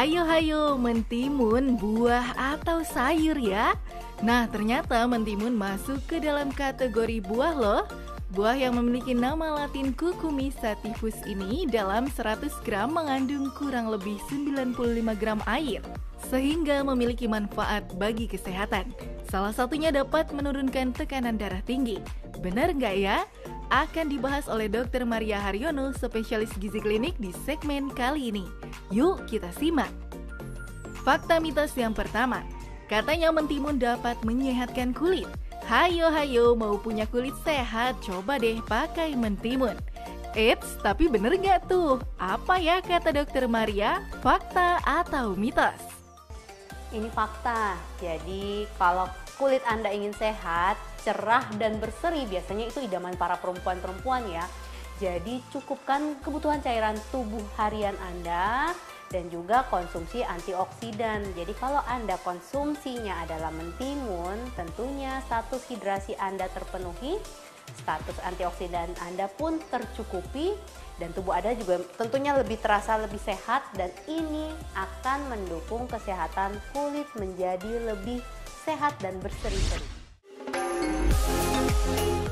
Hayo mentimun, buah atau sayur ya. Nah, ternyata mentimun masuk ke dalam kategori buah loh. Buah yang memiliki nama latin Cucumis sativus ini dalam 100 gram mengandung kurang lebih 95 gram air, sehingga memiliki manfaat bagi kesehatan. Salah satunya dapat menurunkan tekanan darah tinggi. Benar nggak ya? Akan dibahas oleh Dr. Maria Haryono, spesialis gizi klinik di segmen kali ini. Yuk kita simak. Fakta mitos yang pertama, katanya mentimun dapat menyehatkan kulit. Hayo mau punya kulit sehat, coba deh pakai mentimun. Eits, tapi bener nggak tuh? Apa ya kata Dr. Maria? Fakta atau mitos? Ini fakta. Jadi kalau kulit Anda ingin sehat, cerah dan berseri, biasanya itu idaman para perempuan-perempuan ya. Jadi cukupkan kebutuhan cairan tubuh harian Anda dan juga konsumsi antioksidan. Jadi kalau Anda konsumsinya adalah mentimun, tentunya status hidrasi Anda terpenuhi, status antioksidan Anda pun tercukupi, dan tubuh Anda juga tentunya lebih terasa lebih sehat, dan ini akan mendukung kesehatan kulit menjadi lebih sehat dan berseri-seri.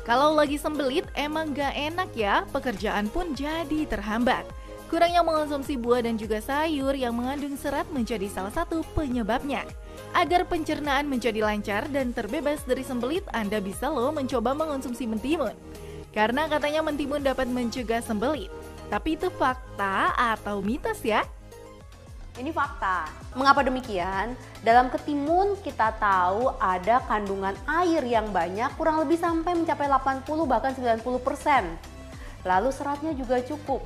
Kalau lagi sembelit emang gak enak ya, pekerjaan pun jadi terhambat. Kurangnya mengonsumsi buah dan juga sayur yang mengandung serat menjadi salah satu penyebabnya. Agar pencernaan menjadi lancar dan terbebas dari sembelit, Anda bisa loh mencoba mengonsumsi mentimun. Karena katanya mentimun dapat mencegah sembelit. Tapi itu fakta atau mitos ya? Ini fakta. Mengapa demikian? Dalam ketimun kita tahu ada kandungan air yang banyak, kurang lebih sampai mencapai 80 bahkan 90%. Lalu seratnya juga cukup.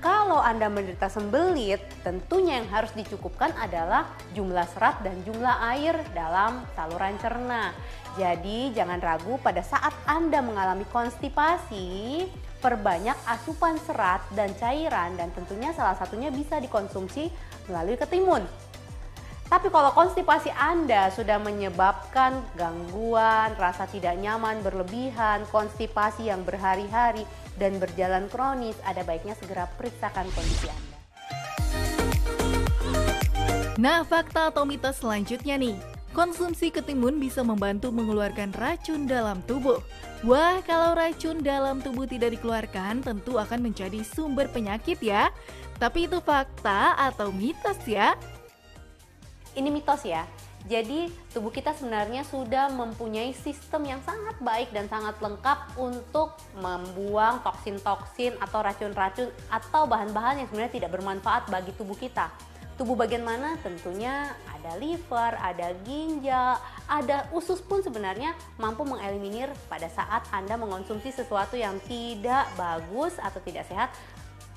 Kalau Anda menderita sembelit, tentunya yang harus dicukupkan adalah jumlah serat dan jumlah air dalam saluran cerna. Jadi jangan ragu pada saat Anda mengalami konstipasi, perbanyak asupan serat dan cairan, dan tentunya salah satunya bisa dikonsumsi melalui ketimun. Tapi kalau konstipasi Anda sudah menyebabkan gangguan, rasa tidak nyaman berlebihan, konstipasi yang berhari-hari dan berjalan kronis, ada baiknya segera periksakan kondisi Anda. Nah, fakta atau mitos selanjutnya nih. Konsumsi ketimun bisa membantu mengeluarkan racun dalam tubuh. Wah, kalau racun dalam tubuh tidak dikeluarkan, tentu akan menjadi sumber penyakit ya. Tapi itu fakta atau mitos ya? Ini mitos ya. Jadi tubuh kita sebenarnya sudah mempunyai sistem yang sangat baik dan sangat lengkap untuk membuang toksin-toksin atau racun-racun atau bahan-bahan yang sebenarnya tidak bermanfaat bagi tubuh kita. Tubuh bagian mana? Tentunya ada liver, ada ginjal, ada usus pun sebenarnya mampu mengeliminir pada saat Anda mengonsumsi sesuatu yang tidak bagus atau tidak sehat.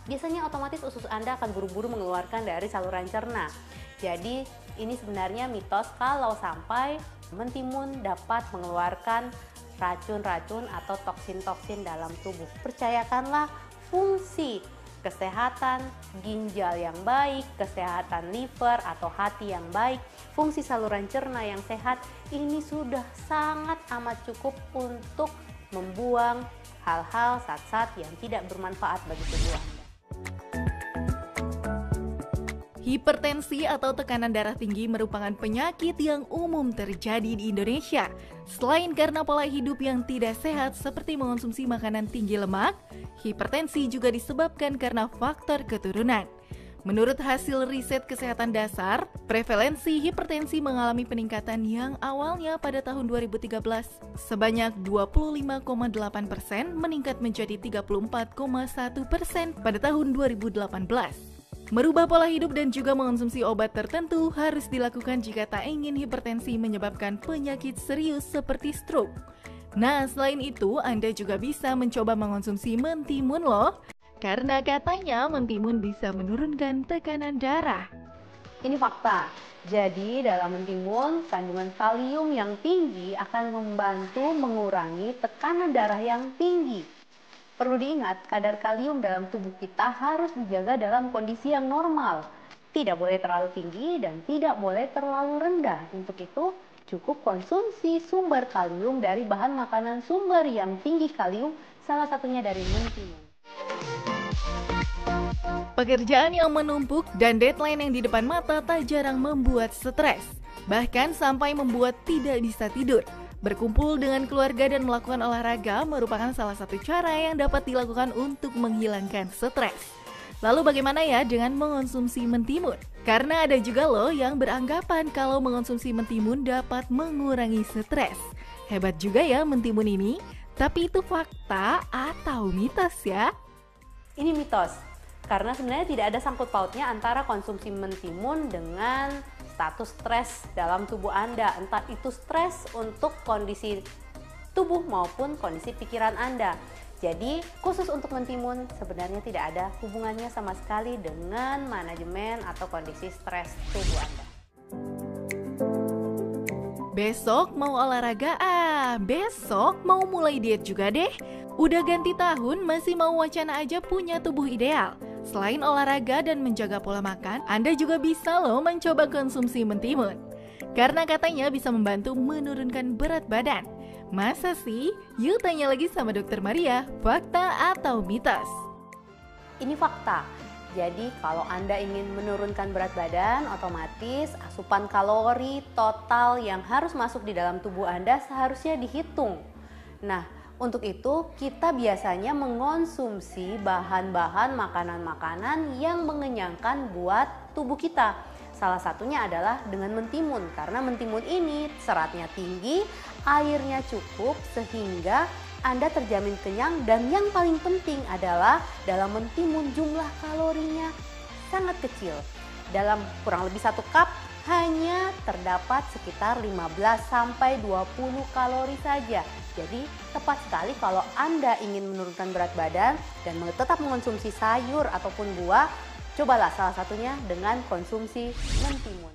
Biasanya otomatis usus Anda akan buru-buru mengeluarkan dari saluran cerna. Jadi ini sebenarnya mitos kalau sampai mentimun dapat mengeluarkan racun-racun atau toksin-toksin dalam tubuh. Percayakanlah fungsi kesehatan ginjal yang baik, kesehatan liver atau hati yang baik, fungsi saluran cerna yang sehat, ini sudah sangat amat cukup untuk membuang hal-hal zat-zat yang tidak bermanfaat bagi tubuh Anda. Hipertensi atau tekanan darah tinggi merupakan penyakit yang umum terjadi di Indonesia. Selain karena pola hidup yang tidak sehat seperti mengonsumsi makanan tinggi lemak, hipertensi juga disebabkan karena faktor keturunan. Menurut hasil riset kesehatan dasar, prevalensi hipertensi mengalami peningkatan yang awalnya pada tahun 2013 sebanyak 25,8% meningkat menjadi 34,1% pada tahun 2018. Merubah pola hidup dan juga mengonsumsi obat tertentu harus dilakukan jika tak ingin hipertensi menyebabkan penyakit serius seperti stroke. Nah, selain itu, Anda juga bisa mencoba mengonsumsi mentimun loh, karena katanya mentimun bisa menurunkan tekanan darah. Ini fakta. Jadi dalam mentimun, kandungan kalium yang tinggi akan membantu mengurangi tekanan darah yang tinggi. Perlu diingat, kadar kalium dalam tubuh kita harus dijaga dalam kondisi yang normal. Tidak boleh terlalu tinggi dan tidak boleh terlalu rendah. Untuk itu, cukup konsumsi sumber kalium dari bahan makanan sumber yang tinggi kalium, salah satunya dari mentimun. Pekerjaan yang menumpuk dan deadline yang di depan mata tak jarang membuat stres, bahkan sampai membuat tidak bisa tidur. Berkumpul dengan keluarga dan melakukan olahraga merupakan salah satu cara yang dapat dilakukan untuk menghilangkan stres. Lalu bagaimana ya dengan mengonsumsi mentimun? Karena ada juga loh yang beranggapan kalau mengonsumsi mentimun dapat mengurangi stres. Hebat juga ya mentimun ini, tapi itu fakta atau mitos ya? Ini mitos, karena sebenarnya tidak ada sangkut pautnya antara konsumsi mentimun dengan status stres dalam tubuh Anda. Entah itu stres untuk kondisi tubuh maupun kondisi pikiran Anda. Jadi khusus untuk mentimun sebenarnya tidak ada hubungannya sama sekali dengan manajemen atau kondisi stres tubuh Anda. Besok mau olahraga besok mau mulai diet juga deh. Udah ganti tahun masih mau wacana aja punya tubuh ideal. Selain olahraga dan menjaga pola makan, Anda juga bisa loh mencoba konsumsi mentimun. Karena katanya bisa membantu menurunkan berat badan. Masa sih? Yuk tanya lagi sama Dokter Maria, fakta atau mitos? Ini fakta. Jadi kalau Anda ingin menurunkan berat badan, otomatis asupan kalori total yang harus masuk di dalam tubuh Anda seharusnya dihitung. Nah, untuk itu kita biasanya mengonsumsi bahan-bahan makanan-makanan yang mengenyangkan buat tubuh kita. Salah satunya adalah dengan mentimun, karena mentimun ini seratnya tinggi, airnya cukup sehingga Anda terjamin kenyang, dan yang paling penting adalah dalam mentimun jumlah kalorinya sangat kecil. Dalam kurang lebih 1 cup hanya terdapat sekitar 15-20 kalori saja. Jadi tepat sekali kalau Anda ingin menurunkan berat badan dan tetap mengonsumsi sayur ataupun buah, cobalah salah satunya dengan konsumsi mentimun.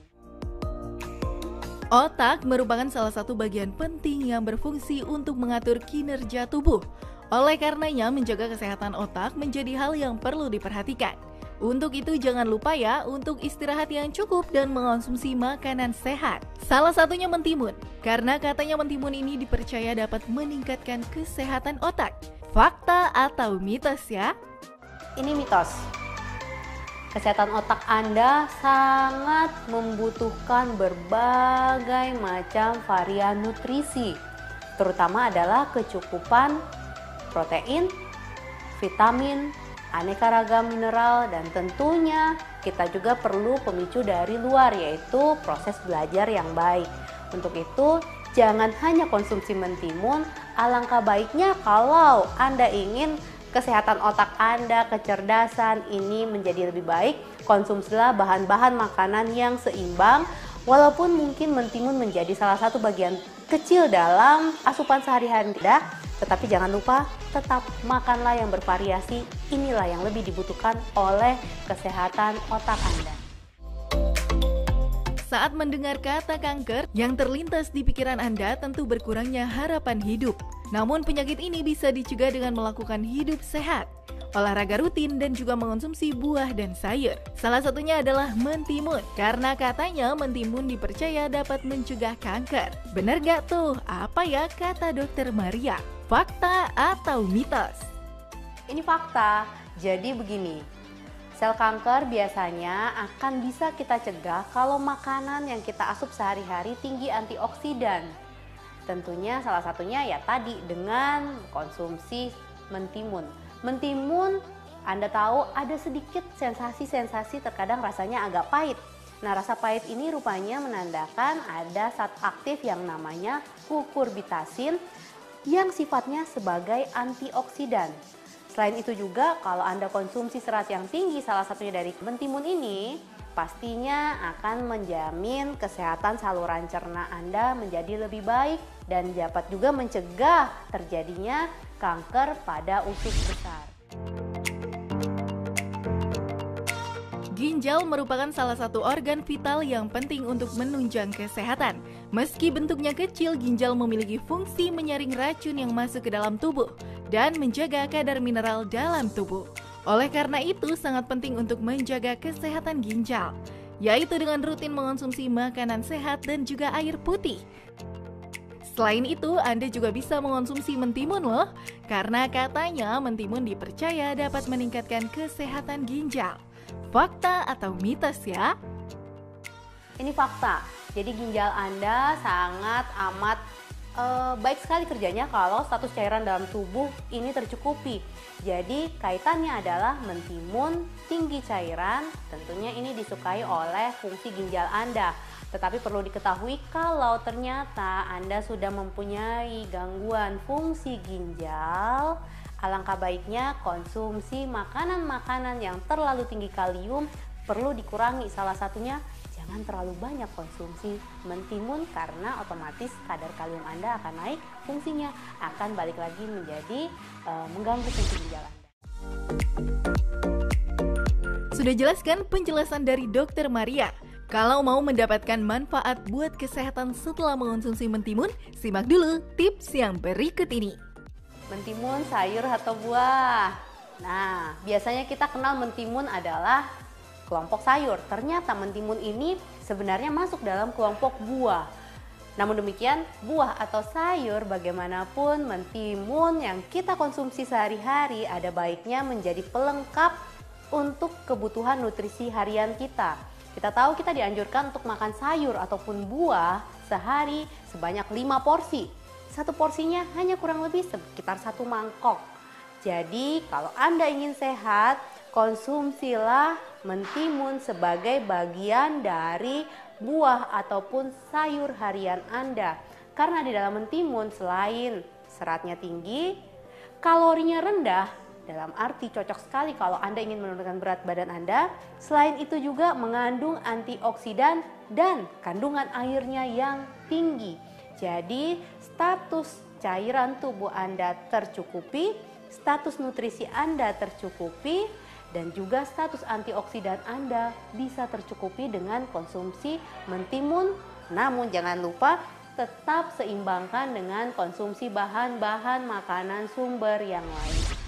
Otak merupakan salah satu bagian penting yang berfungsi untuk mengatur kinerja tubuh. Oleh karenanya, menjaga kesehatan otak menjadi hal yang perlu diperhatikan. Untuk itu jangan lupa ya untuk istirahat yang cukup dan mengonsumsi makanan sehat. Salah satunya mentimun, karena katanya mentimun ini dipercaya dapat meningkatkan kesehatan otak. Fakta atau mitos ya? Ini mitos. Kesehatan otak Anda sangat membutuhkan berbagai macam varian nutrisi, terutama adalah kecukupan protein, vitamin, aneka ragam mineral, dan tentunya kita juga perlu pemicu dari luar, yaitu proses belajar yang baik. Untuk itu, jangan hanya konsumsi mentimun, alangkah baiknya kalau Anda ingin kesehatan otak Anda, kecerdasan ini menjadi lebih baik, konsumsilah bahan-bahan makanan yang seimbang. Walaupun mungkin mentimun menjadi salah satu bagian kecil dalam asupan sehari-hari Anda, tetapi jangan lupa tetap makanlah yang bervariasi. Inilah yang lebih dibutuhkan oleh kesehatan otak Anda. Saat mendengar kata kanker, yang terlintas di pikiran Anda tentu berkurangnya harapan hidup. Namun penyakit ini bisa dicegah dengan melakukan hidup sehat, olahraga rutin, dan juga mengonsumsi buah dan sayur. Salah satunya adalah mentimun, karena katanya mentimun dipercaya dapat mencegah kanker. Bener gak tuh? Apa ya kata Dokter Maria? Fakta atau mitos? Ini fakta. Jadi begini, sel kanker biasanya akan bisa kita cegah kalau makanan yang kita asup sehari-hari tinggi antioksidan. Tentunya salah satunya ya tadi dengan konsumsi mentimun. Mentimun Anda tahu ada sedikit sensasi-sensasi, terkadang rasanya agak pahit. Nah, rasa pahit ini rupanya menandakan ada zat aktif yang namanya kukurbitasin yang sifatnya sebagai antioksidan. Selain itu juga kalau Anda konsumsi serat yang tinggi, salah satunya dari mentimun ini, pastinya akan menjamin kesehatan saluran cerna Anda menjadi lebih baik dan dapat juga mencegah terjadinya kanker pada usus besar. Ginjal merupakan salah satu organ vital yang penting untuk menunjang kesehatan. Meski bentuknya kecil, ginjal memiliki fungsi menyaring racun yang masuk ke dalam tubuh dan menjaga kadar mineral dalam tubuh. Oleh karena itu, sangat penting untuk menjaga kesehatan ginjal, yaitu dengan rutin mengonsumsi makanan sehat dan juga air putih. Selain itu, Anda juga bisa mengonsumsi mentimun loh, karena katanya mentimun dipercaya dapat meningkatkan kesehatan ginjal. Fakta atau mitos ya? Ini fakta. Jadi ginjal Anda sangat amat baik sekali kerjanya kalau status cairan dalam tubuh ini tercukupi. Jadi kaitannya adalah mentimun tinggi cairan, tentunya ini disukai oleh fungsi ginjal Anda. Tetapi perlu diketahui kalau ternyata Anda sudah mempunyai gangguan fungsi ginjal, alangkah baiknya konsumsi makanan-makanan yang terlalu tinggi kalium perlu dikurangi. Salah satunya jangan terlalu banyak konsumsi mentimun karena otomatis kadar kalium Anda akan naik, fungsinya akan balik lagi menjadi mengganggu fungsi ginjal Anda. Sudah jelaskan penjelasan dari Dokter Maria. Kalau mau mendapatkan manfaat buat kesehatan setelah mengonsumsi mentimun, simak dulu tips yang berikut ini. Mentimun sayur atau buah. Nah, biasanya kita kenal mentimun adalah kelompok sayur. Ternyata mentimun ini sebenarnya masuk dalam kelompok buah. Namun demikian, buah atau sayur bagaimanapun mentimun yang kita konsumsi sehari-hari ada baiknya menjadi pelengkap untuk kebutuhan nutrisi harian kita. Kita tahu kita dianjurkan untuk makan sayur ataupun buah sehari sebanyak 5 porsi. Satu porsinya hanya kurang lebih sekitar 1 mangkok. Jadi kalau Anda ingin sehat, konsumsilah mentimun sebagai bagian dari buah ataupun sayur harian Anda. Karena di dalam mentimun selain seratnya tinggi, kalorinya rendah, dalam arti cocok sekali kalau Anda ingin menurunkan berat badan Anda. Selain itu juga mengandung antioksidan dan kandungan airnya yang tinggi. Jadi status cairan tubuh Anda tercukupi, status nutrisi Anda tercukupi, dan juga status antioksidan Anda bisa tercukupi dengan konsumsi mentimun. Namun jangan lupa tetap seimbangkan dengan konsumsi bahan-bahan makanan sumber yang lain.